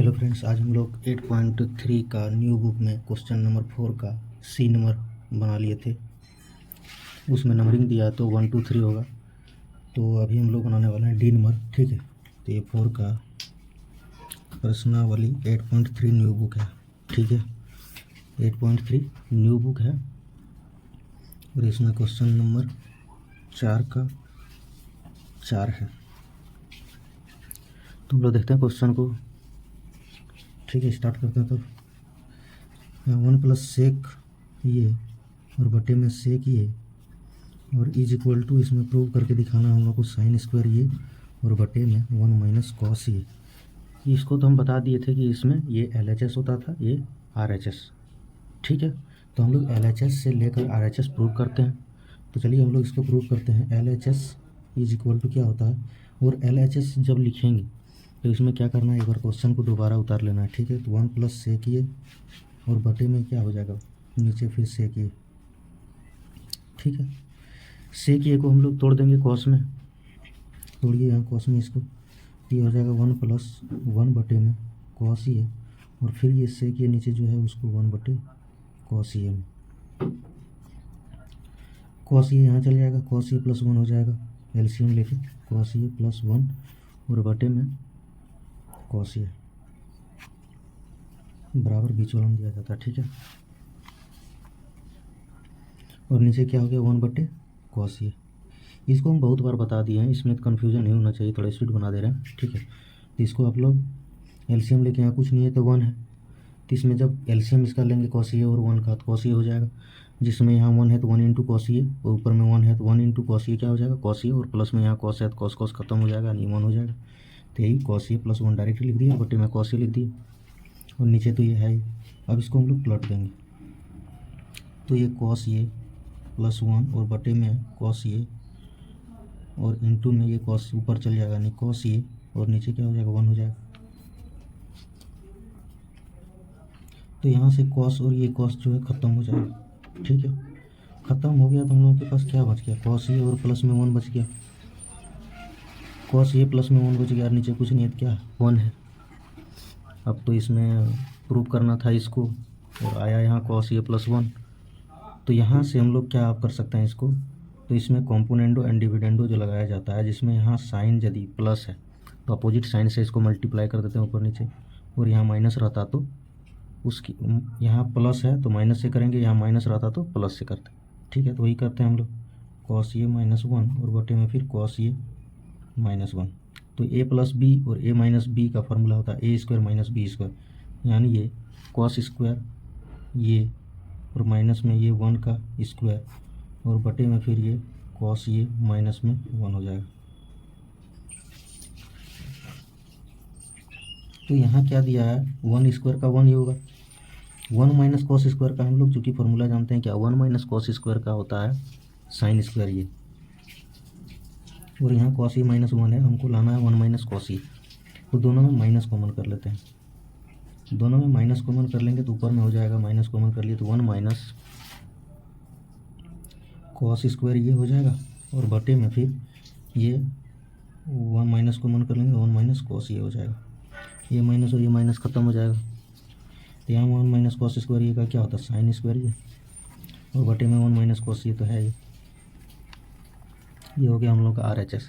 Hello friends, आज हम लोग 8.3 का न्यू बुक में क्वेश्चन नंबर 4 का सी नंबर बना लिए थे। उसमें नंबरिंग दिया है तो 1 2 3 होगा। तो अभी हम लोग बनाने वाले हैं डी नंबर। ठीक है, तो ये 4 का प्रश्नावली 8.3 न्यू बुक है। ठीक है, 8.3 न्यू बुक है और इसमें क्वेश्चन नंबर 4 का 4 है। तो हम लोग देखते हैं क्वेश्चन को। ठीक है, स्टार्ट करते हैं। तो 1 प्लस सेक ये और बटे में सेक ये और इज इक्वल टू, इसमें प्रूव करके दिखाना हम लोग को साइन स्क्वायर ये और बटे में 1 माइनस कॉस ये। इसको तो हम बता दिए थे कि इसमें ये LHS होता था, ये RHS। ठीक है, तो हम लोग LHS से लेकर RHS प्रूव करते हैं। तो चलिए हम लोग इसको प्रूव करते हैं। LHS इज इक्वल टू क्या होता है, और LHS जब लिखेंगे तो इसमें क्या करना है, एक बार क्वेश्चन को दोबारा उतार लेना है। ठीक है, तो 1 प्लस सेक ये और बटे में क्या हो जाएगा, नीचे फिर सेक ये। ठीक है, सेक ये को हम लोग तोड़ देंगे कॉस में, तोड़िए यहाँ कॉस में इसको, ये हो जाएगा 1 प्लस 1 बटे में कॉस ये और फिर ये सेक ये नीचे जो है उसको 1 बटे कॉस ये में। कॉस ये यहाँ चल जाएगा, कॉस ये प्लस 1 हो जाएगा, एलसीएम लेके कॉस ये प्लस 1 और बटे में कॉस ये बराबर बीच वाला में दिया जाता है। ठीक है, और नीचे क्या हो गया 1 बटे कॉस ये। इसको हम बहुत बार बता दिए हैं, इसमें कन्फ्यूजन नहीं होना चाहिए, थोड़ा स्पीड बना दे रहे हैं। ठीक है, तो इसको आप लोग एलसीएम लेके, यहाँ कुछ नहीं है तो 1 है, तो इसमें जब एलसीएम इसका लेंगे कॉस ये और 1 का, तो कॉस ये हो जाएगा। जिसमें यहाँ 1 है तो 1 इंटू कॉस ये और ऊपर में 1 है तो 1 इंटू कॉस ये क्या हो जाएगा, कॉस ये, और प्लस में यहाँ कॉस है तो कॉस कॉस खत्म हो जाएगा, यानी 1 हो जाएगा। तो यही कॉस ये प्लस 1 डायरेक्टली लिख दिया, बटे में कॉस ये लिख दिया और नीचे तो ये है ही। अब इसको हम लोग प्लट देंगे तो ये कॉस ये प्लस 1 और बटे में कॉस ये और इंटू में ये कॉस ऊपर चल जाएगा, यानी कॉस ये, और नीचे क्या हो जाएगा 1 हो जाएगा। तो यहाँ से कॉस और ये कॉस जो है ख़त्म हो जाएगा। ठीक है, ख़त्म हो गया तो हम लोगों के पास क्या बच गया, कॉस ये और प्लस में 1 बच गया, कॉस ये प्लस में 1 बच गया और नीचे कुछ नहीं है, क्या 1 है। अब तो इसमें प्रूव करना था इसको और आया यहाँ कॉस ये प्लस 1। तो यहाँ से हम लोग क्या आप कर सकते हैं इसको, तो इसमें कॉम्पोनेंडो एंड डिविडेंडो जो लगाया जाता है, जिसमें यहाँ साइन यदि प्लस है तो अपोजिट साइन से इसको मल्टीप्लाई कर देते हैं ऊपर नीचे, और यहाँ माइनस रहता तो उसकी, यहाँ प्लस है तो माइनस से करेंगे, यहाँ माइनस रहता तो प्लस से करते। ठीक है, तो वही करते हैं हम लोग, कॉस ये माइनस 1 और बटे में फिर कॉस ये माइनस 1। तो a प्लस बी और a माइनस बी का फार्मूला होता है ए स्क्वायर माइनस बी स्क्वायर, यानी ये कॉस स्क्वायर ये और माइनस में ये 1 का स्क्वायर और बटे में फिर ये कॉस ये माइनस में 1 हो जाएगा। तो यहाँ क्या दिया है, 1 स्क्वायर का 1 ही होगा, 1 माइनस कॉस स्क्वायर का हम लोग चूँकि फॉर्मूला जानते हैं क्या, 1 माइनस कॉस स्क्वायर का होता है साइन स्क्वायर ये, और यहाँ कॉस ये माइनस 1 है, हमको लाना है 1 माइनस कॉस ये। तो दोनों में माइनस कॉमन कर लेते हैं, दोनों में माइनस कॉमन कर लेंगे तो ऊपर में हो जाएगा, माइनस कॉमन कर लिए तो 1 माइनस कॉस स्क्वायर ये हो जाएगा और बटे में फिर ये 1 माइनस कॉमन कर लेंगे, 1 माइनस कॉस ये हो जाएगा, ये माइनस और ये माइनस ख़त्म हो जाएगा। तो यहाँ 1 माइनस कॉस स्क्वायर ये का क्या होता है साइन स्क्वायर ये, और बटे में 1 माइनस कॉस ये तो है ये हो गया हम लोग का RHS।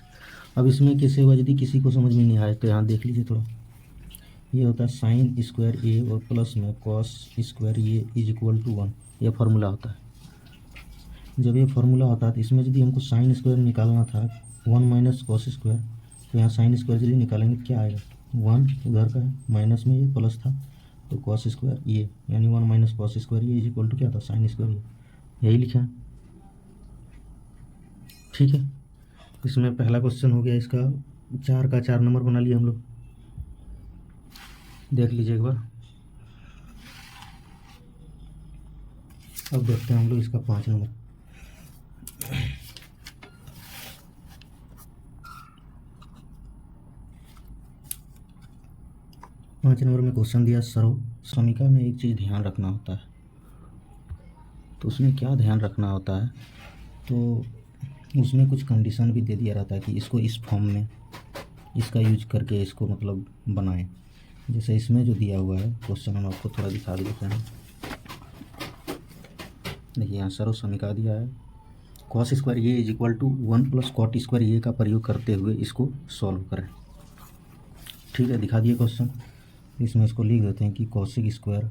अब इसमें किसी वजह यदि किसी को समझ में नहीं आए तो यहाँ देख लीजिए थोड़ा, ये होता है साइन स्क्वायर ए और प्लस में cos square y is equal to 1, ये फार्मूला होता है। जब ये फार्मूला होता है तो इसमें यदि हमको साइन स्क्वायर निकालना था 1 माइनस कॉस स्क्वायर, तो यहाँ साइन स्क्वायर यदि निकालेंगे क्या आएगा, 1 उधर का है, माइनस में ये प्लस था तो कॉस स्क्वायर ये, यानी 1 minus cos square y is equal to क्या था साइन स्क्वायर ये, यही लिखा है। ठीक है, इसमें पहला क्वेश्चन हो गया, इसका 4 का 4 नंबर बना लिया हम लोग, देख लीजिए एक बार। अब देखते हैं हम लोग इसका 5 नंबर। पाँच नंबर में क्वेश्चन दिया, सर्वसमिका में एक चीज़ ध्यान रखना होता है। तो उसमें क्या ध्यान रखना होता है, तो उसमें कुछ कंडीशन भी दे दिया रहता है कि इसको इस फॉर्म में इसका यूज करके इसको मतलब बनाएं। जैसे इसमें जो दिया हुआ है क्वेश्चन, हम आपको थोड़ा दिखा भी देते हैं। देखिए यहाँ सर्व समीकरण दिया है, cos square y is equal to 1 plus cot square y का प्रयोग करते हुए इसको सॉल्व करें। ठीक है, दिखा दिए क्वेश्चन। इसमें इसको लिख देते हैं कि cosec square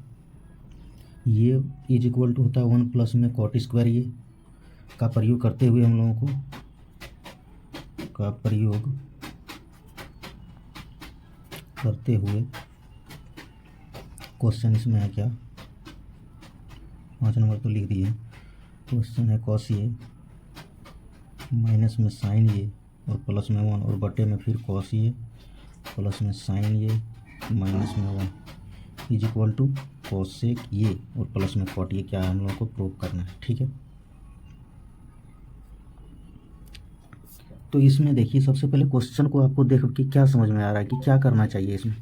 y is equal to होता है 1 प्लस में कॉट स्क्वायर ये का प्रयोग करते हुए हम लोगों को क्वेश्चन इसमें है क्या, 5 नंबर तो लिख दिए। क्वेश्चन है कॉस ये माइनस में साइन ये और प्लस में 1 और बटे में फिर कॉस ये प्लस में साइन ये माइनस में 1 इज इक्वल टू कॉसेक ये और प्लस में कॉट ये क्या है हम लोगों को प्रूव करना है। ठीक है, तो इसमें देखिए सबसे पहले क्वेश्चन को आपको देख के क्या समझ में आ रहा है कि क्या करना चाहिए इसमें।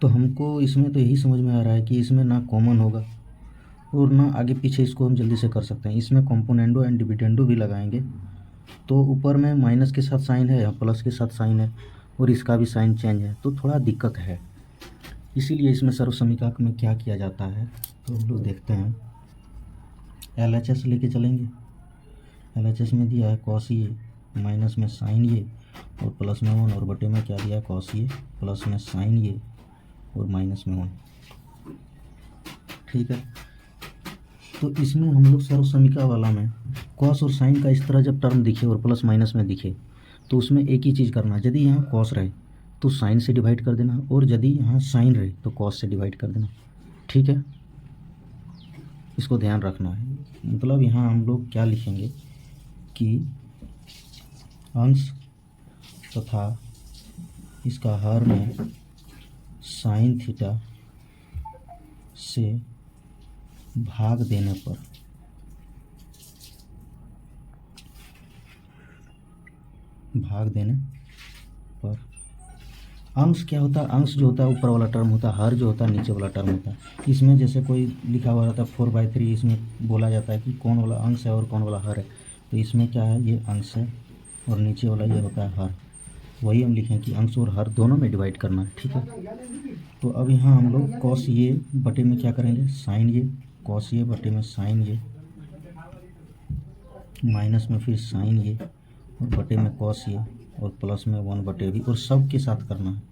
तो हमको इसमें तो यही समझ में आ रहा है कि इसमें ना कॉमन होगा और ना आगे पीछे इसको हम जल्दी से कर सकते हैं। इसमें कंपोनेंडो एंड डिविडेंडो भी लगाएंगे तो ऊपर में माइनस के साथ साइन है या प्लस के साथ साइन है और इसका भी साइन चेंज है तो थोड़ा दिक्कत है। इसीलिए इसमें सर्व समीकरण में क्या किया जाता है तो हम लोग देखते हैं, LHS लेके चलेंगे। LHS में दिया है कॉस ये माइनस में साइन ये और प्लस में 1 और बटे में क्या दिया है कॉस ये प्लस में साइन ये और माइनस में 1। ठीक है, तो इसमें हम लोग सर्व समीकरण वाला में कॉस और साइन का इस तरह जब टर्म दिखे और प्लस माइनस में दिखे तो उसमें एक ही चीज़ करना है, यदि यहाँ कॉस रहे तो साइन से डिवाइड कर देना और यदि यहाँ साइन रहे तो कॉस से डिवाइड कर देना। ठीक है, इसको ध्यान रखना है। मतलब यहाँ हम लोग क्या लिखेंगे कि अंश तथा इसका हर में साइन थीटा से भाग देने पर अंश क्या होता है, अंश जो होता है ऊपर वाला टर्म होता है, हर जो होता है नीचे वाला टर्म होता है। इसमें जैसे कोई लिखा हुआ रहता है 4/3, इसमें बोला जाता है कि कौन वाला अंश है और कौन वाला हर है। तो इसमें क्या है, ये अंश है और नीचे वाला ये होता है हर। वही हम लिखें कि अंश और हर दोनों में डिवाइड करना है। ठीक है, तो अब यहाँ हम लोग कॉस ये बटे में क्या करेंगे साइन ये, कॉस ये बटे में साइन ये माइनस में फिर साइन ये और बटे में कॉस ये और प्लस में 1 बटे भी और सब के साथ करना है।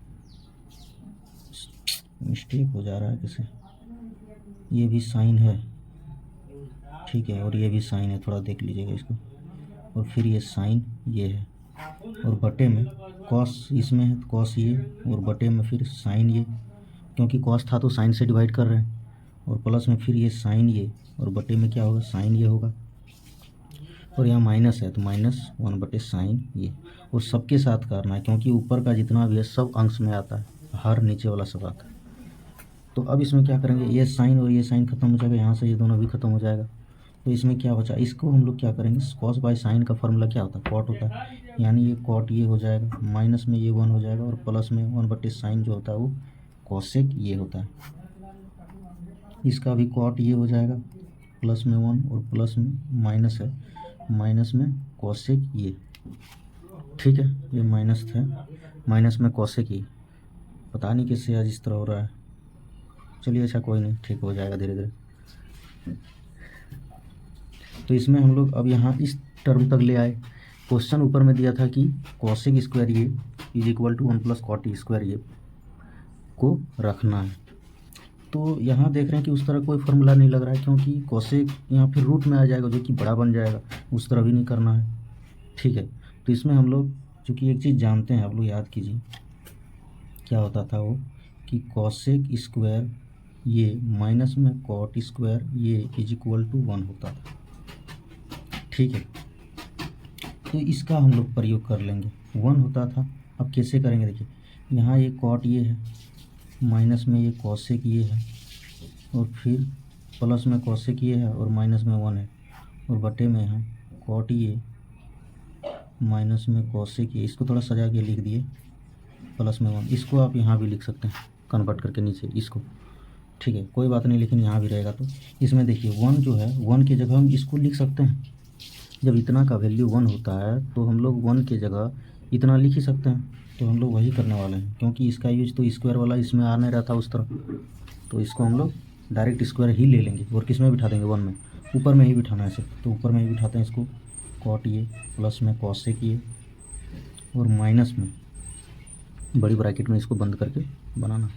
मिस्टेक हो जा रहा है किसे, ये भी साइन है। ठीक है, और ये भी साइन है, थोड़ा देख लीजिएगा इसको। और फिर ये साइन ये है और बटे में कॉस इसमें है कॉस ये और बटे में फिर साइन ये, क्योंकि कॉस था तो साइन से डिवाइड कर रहे हैं और प्लस में फिर ये साइन ये और बटे में क्या होगा साइन ये होगा और यहाँ माइनस है तो -1 बटे साइन ये और सबके साथ करना है क्योंकि ऊपर का जितना भी है सब अंश में आता है, हर नीचे वाला सब आता है। तो अब इसमें क्या करेंगे, ये साइन और ये साइन खत्म हो जाएगा, यहाँ से ये दोनों भी खत्म हो जाएगा। तो इसमें क्या बचा, इसको हम लोग क्या करेंगे, कॉस बाय साइन का फॉर्मूला क्या होता है कॉट होता है, यानी ये कॉट ये हो जाएगा, माइनस में ये 1 हो जाएगा और प्लस में 1 बटे साइन जो होता है वो कॉसेक ये होता है। इसका भी कॉट ये हो जाएगा प्लस में 1 और प्लस में माइनस है, माइनस में कॉसेक ये। ठीक है, ये माइनस था, माइनस में कॉसेक ये। पता नहीं किससे आज इस तरह हो रहा है, चलिए अच्छा कोई नहीं, ठीक हो जाएगा धीरे धीरे। तो इसमें हम लोग अब यहाँ इस टर्म तक ले आए। क्वेश्चन ऊपर में दिया था कि cosec square y is equal to 1 plus cot square y को रखना है। तो यहाँ देख रहे हैं कि उस तरह कोई फॉर्मूला नहीं लग रहा है क्योंकि कॉसेक यहाँ फिर रूट में आ जाएगा जो कि बड़ा बन जाएगा, उस तरह भी नहीं करना है। ठीक है, तो इसमें हम लोग चूँकि एक चीज़ जानते हैं, आप लोग याद कीजिए क्या होता था वो कि कॉसेक स्क्वायर ये माइनस में cot square y is equal to 1 होता था। ठीक है, तो इसका हम लोग प्रयोग कर लेंगे, 1 होता था। अब कैसे करेंगे, देखिए यहाँ ये कॉट ये है, माइनस में ये कॉसेक ये है और फिर प्लस में कॉसेक ये है और माइनस में 1 है और बटे में यहाँ कॉट ये माइनस में कॉसेक ये। इसको थोड़ा सजा के लिख दिए प्लस में 1, इसको आप यहाँ भी लिख सकते हैं कन्वर्ट करके नीचे इसको। ठीक है, कोई बात नहीं, लेकिन यहाँ भी रहेगा। तो इसमें देखिए 1 जो है 1 की जगह हम इसको लिख सकते हैं। जब इतना का वैल्यू 1 होता है तो हम लोग 1 की जगह इतना लिख ही सकते हैं। तो हम लोग वही करने वाले हैं, क्योंकि इसका यूज तो स्क्वायर वाला इसमें आ नहीं रहा था उस तरह, तो इसको हम लोग डायरेक्ट स्क्वायर ही ले लेंगे और किस में बिठा देंगे, 1 में, ऊपर में ही बिठाना है सिर्फ, तो ऊपर में ही बिठाते हैं इसको, कॉट ये प्लस में कॉसेक ये और माइनस में बड़ी ब्रैकेट में इसको बंद करके बनाना।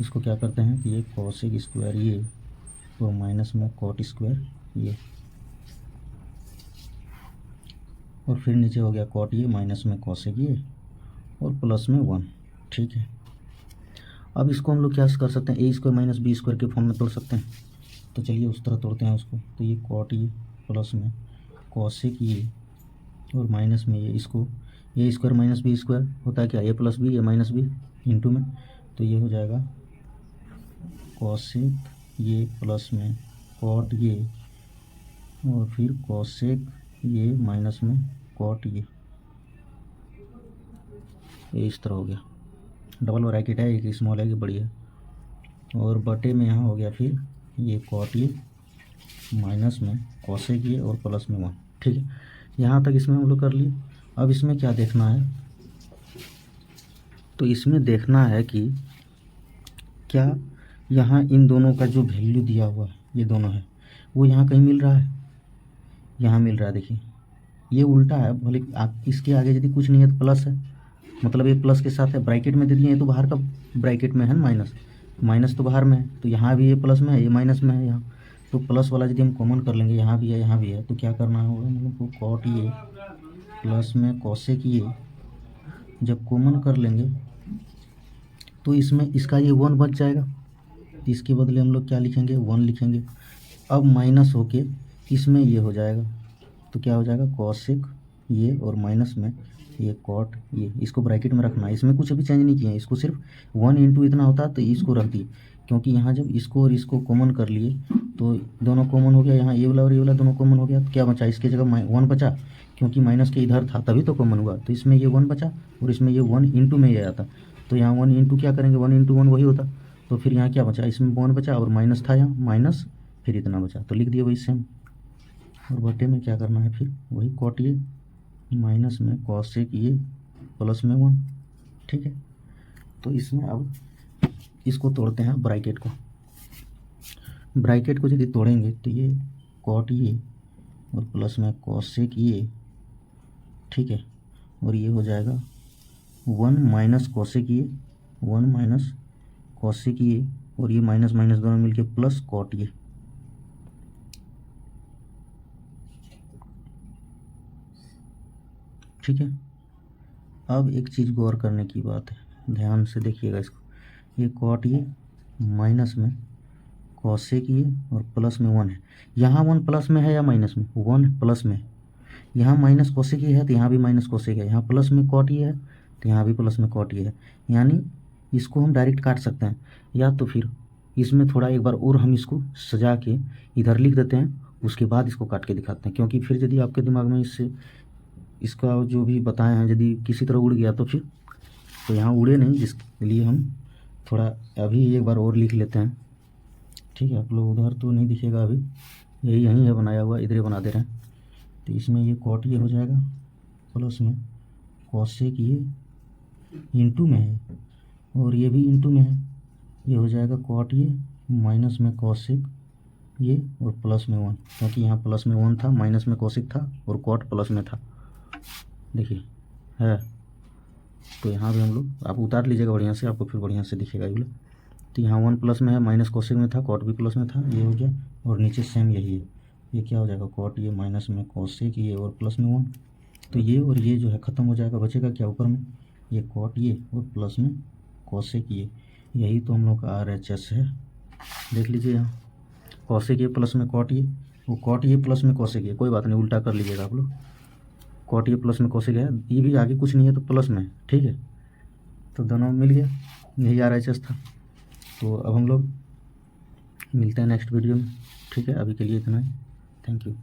इसको क्या करते हैं कि ये कॉसेक स्क्वायर ये और माइनस में कॉट स्क्वायर ये, और फिर नीचे हो गया कॉट ये माइनस में कॉसेक ये और प्लस में 1। ठीक है, अब इसको हम लोग क्या कर सकते हैं, ए स्क्वायर माइनस बी स्क्वायर के फॉर्म में तोड़ सकते हैं, तो चलिए उस तरह तोड़ते हैं उसको। तो ये कॉट ये प्लस में कॉसेक ये और माइनस में ये, इसको ए स्क्वायर माइनस बी स्क्वायर होता है क्या, ए प्लस बी, ए माइनस बी इंटू में, तो ये हो जाएगा कॉसेक ये प्लस में कॉट ये और फिर कॉसेक ये माइनस में कॉट ये इस तरह हो गया। डबल ब्रैकेट है, एक स्मॉल है, ये बड़ी है, और बटे में यहाँ हो गया फिर ये कॉट ये माइनस में कॉसेक ये और प्लस में 1। ठीक है, यहाँ तक इसमें हम लोग कर लिए। अब इसमें क्या देखना है, तो इसमें देखना है कि क्या यहाँ इन दोनों का जो वैल्यू दिया हुआ है, ये दोनों है, वो यहाँ कहीं मिल रहा है, यहाँ मिल रहा है। देखिए ये उल्टा है, भले इसके आगे यदि कुछ नहीं है तो प्लस है, मतलब ये प्लस के साथ है, ब्रैकेट में दे दिए, ये तो बाहर का ब्रैकेट में है ना, माइनस, माइनस तो बाहर में है, तो यहाँ भी ये प्लस में है, ये माइनस में है यहाँ, तो प्लस वाला यदि हम कॉमन कर लेंगे, यहाँ भी है यहाँ भी है, तो क्या करना होगा हम लोग को, कॉट ये प्लस में कॉसेक ये जब कॉमन कर लेंगे तो इसमें इसका ये 1 बच जाएगा, तो इसके बदले हम लोग क्या लिखेंगे, 1 लिखेंगे। अब माइनस होके इसमें ये हो जाएगा, तो क्या हो जाएगा, कॉसेक ये और माइनस में ये कॉट ये, इसको ब्रैकेट में रखना है, इसमें कुछ अभी चेंज नहीं किया है, इसको सिर्फ 1 इंटू इतना होता है तो इसको रख दिए, क्योंकि यहाँ जब इसको और इसको कॉमन कर लिए तो दोनों कॉमन हो गया, यहाँ ये वाला और ये वाला दोनों कॉमन हो गया, तो क्या बचा, इसके जगह 1 बचा, क्योंकि माइनस के इधर था तभी तो कॉमन हुआ, तो इसमें ये 1 बचा और इसमें ये 1 इंटू में ये आता, तो यहाँ 1 इंटू क्या करेंगे, 1 इंटू 1 वही होता, तो फिर यहाँ क्या बचा, इसमें 1 बचा और माइनस था, यहाँ माइनस फिर इतना बचा, तो लिख दिया वही सेम। और बटे में क्या करना है, फिर वही कॉट ये माइनस में कॉसेक ये प्लस में 1। ठीक है, तो इसमें अब इसको तोड़ते हैं ब्रैकेट को, ब्रैकेट को यदि तोड़ेंगे तो ये कॉट ये और प्लस में कॉसेक ये, ठीक है, और ये हो जाएगा 1 माइनस कॉसेक ये, 1 माइनस कॉसेक ये और ये माइनस माइनस दोनों मिलके प्लस कॉट ये। ठीक है, अब एक चीज़ गौर करने की बात है, ध्यान से देखिएगा इसको, ये कॉट ये माइनस में कॉसेक ये और प्लस में 1 है, यहाँ 1 प्लस में है या माइनस में, 1 प्लस में, यहाँ माइनस कॉसेक ये है तो यहाँ भी माइनस कॉसेक है, यहाँ प्लस में कॉट ये है तो यहाँ भी प्लस में कॉट ये है, यानी इसको हम डायरेक्ट काट सकते हैं, या तो फिर इसमें थोड़ा एक बार और हम इसको सजा के इधर लिख देते हैं, उसके बाद इसको काट के दिखाते हैं, क्योंकि फिर यदि आपके दिमाग में इससे इसका जो भी बताए हैं यदि किसी तरह उड़ गया तो फिर तो यहाँ उड़े नहीं, जिसके लिए हम थोड़ा अभी एक बार और लिख लेते हैं। ठीक है, आप लोग उधर तो नहीं दिखेगा अभी, यही यहीं है बनाया हुआ, इधर ही बना दे रहे हैं, तो इसमें ये कॉट ये हो जाएगा प्लस में कॉसेक ये इंटू में है और ये भी इंटू में है, ये हो जाएगा कॉट ये माइनस में कॉसेक ये और प्लस में 1, क्योंकि यहाँ प्लस में 1 था, माइनस में कॉसेक था और कॉट प्लस में था, देखिए है, तो यहाँ भी हम लोग आप उतार लीजिएगा बढ़िया से, आपको फिर बढ़िया से दिखेगा ये, तो यहाँ 1 प्लस में है, माइनस कॉसेक में था, कॉट भी प्लस में था, ये हो गया, और नीचे सेम यही है, ये क्या हो जाएगा, कॉट ये माइनस में कॉसेक ये और प्लस में 1, तो ये और ये जो है ख़त्म हो जाएगा, बचेगा क्या ऊपर में, ये कॉट ये और प्लस में कॉसेक ये, यही तो हम लोग का RHS है। देख लीजिए यहाँ कॉसेक ये प्लस में कॉट ये, वो कॉट ये प्लस में कॉसेक ये, कोई बात नहीं उल्टा कर लीजिएगा आप लोग, कॉट ये प्लस में कॉसेक है, ये भी आगे कुछ नहीं है तो प्लस में, ठीक है, तो दोनों मिल गया, यही RHS था। तो अब हम लोग मिलते हैं नेक्स्ट वीडियो में, ठीक है, अभी के लिए इतना ही, थैंक यू।